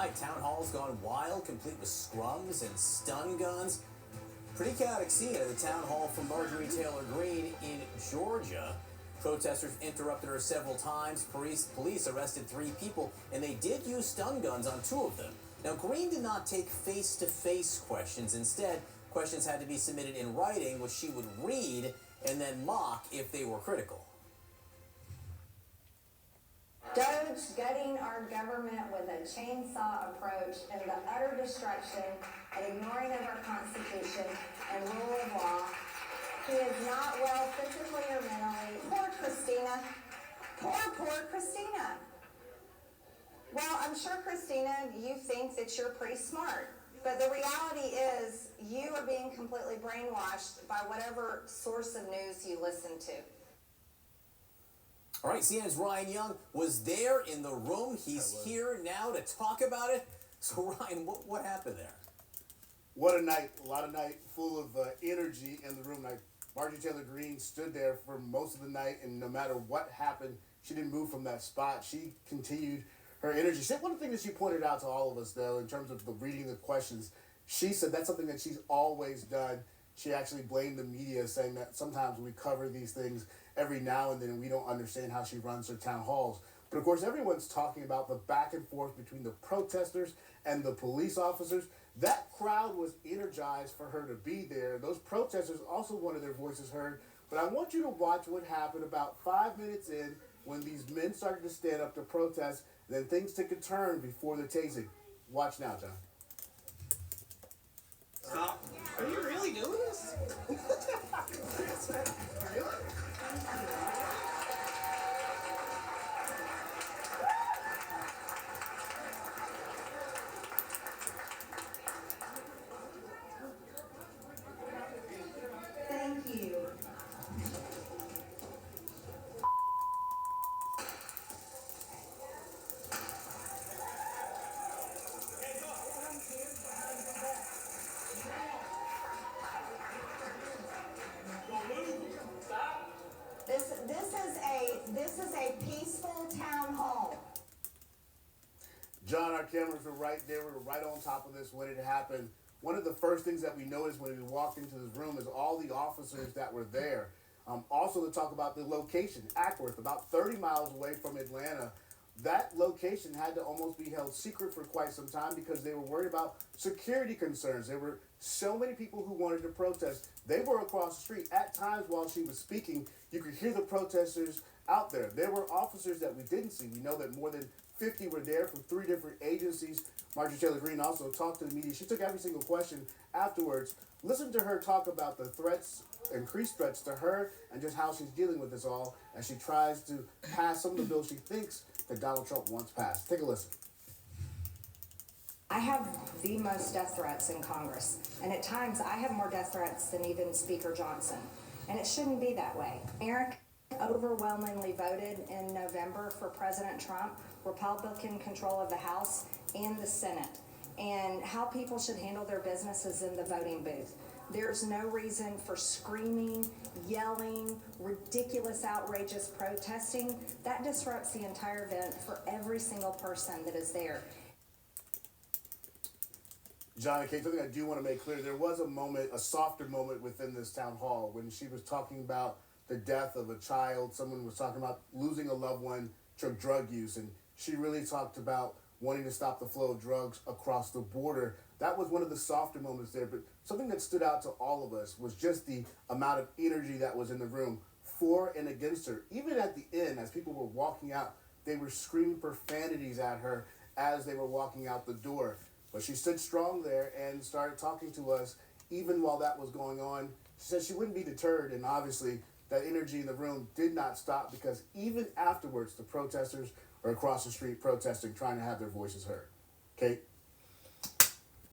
night. Town hall's gone wild, complete with scrums and stun guns. Pretty chaotic scene at the town hall for Marjorie Taylor Greene in Georgia. Protesters interrupted her several times. Police arrested 3 people, and they did use stun guns on 2 of them. Now, Greene did not take face-to-face questions. Instead, questions had to be submitted in writing, which she would read and then mock if they were critical. Doge gutting our government with a chainsaw approach and the utter destruction and ignoring of our Constitution and rule of law. He is not well physically or mentally. Poor Christina. Poor Christina. Well, I'm sure, Christina, you think that you're pretty smart. But the reality is you are being completely brainwashed by whatever source of news you listen to. All right, CNN's Ryan Young was there in the room. He's here now to talk about it. So, Ryan, what happened there? What a night. A lot of night full of energy in the room. Marjorie Taylor Greene stood there for most of the night, and no matter what happened, she didn't move from that spot. She continued her energy. One thing that she pointed out to all of us, though, in terms of the reading the questions, she said that's something that she's always done. She actually blamed the media, saying that sometimes we cover these things every now and then, and we don't understand how she runs her town halls. But of course, everyone's talking about the back and forth between the protesters and the police officers. That crowd was energized for her to be there. Those protesters also wanted their voices heard. But I want you to watch what happened about 5 minutes in when these men started to stand up to protest. Then things took a turn before the tasing. Watch now, John. Stop. Are you really doing this? Really? Thank you. This is a peaceful town hall. John, our cameras were right there. We were right on top of this when it happened. One of the first things that we noticed when we walked into this room is all the officers that were there. Also to talk about the location, Ackworth, about 30 miles away from Atlanta. That location had to almost be held secret for quite some time because they were worried about security concerns. There were so many people who wanted to protest. They were across the street. At times while she was speaking, you could hear the protesters out there. There were officers that we didn't see. We know that more than 50 were there from 3 different agencies. Marjorie Taylor Greene also talked to the media. She took every single question afterwards. Listen to her talk about the threats, increased threats to her, and just how she's dealing with this all as she tries to pass some of the bills she thinks that Donald Trump wants passed. Take a listen. I have the most death threats in Congress, and at times I have more death threats than even Speaker Johnson, and it shouldn't be that way. America overwhelmingly voted in November for President Trump, Republican control of the House and the Senate, and how people should handle their businesses in the voting booth. There's no reason for screaming, yelling, ridiculous, outrageous protesting. That disrupts the entire event for every single person that is there. John and Kate, something I do want to make clear, there was a moment, a softer moment within this town hall when she was talking about the death of a child. Someone was talking about losing a loved one to drug use, and she really talked about wanting to stop the flow of drugs across the border. That was one of the softer moments there, but something that stood out to all of us was just the amount of energy that was in the room for and against her. Even at the end, as people were walking out, they were screaming profanities at her as they were walking out the door. But she stood strong there and started talking to us even while that was going on. She said she wouldn't be deterred, and obviously that energy in the room did not stop because even afterwards, the protesters were across the street protesting, trying to have their voices heard. Kate?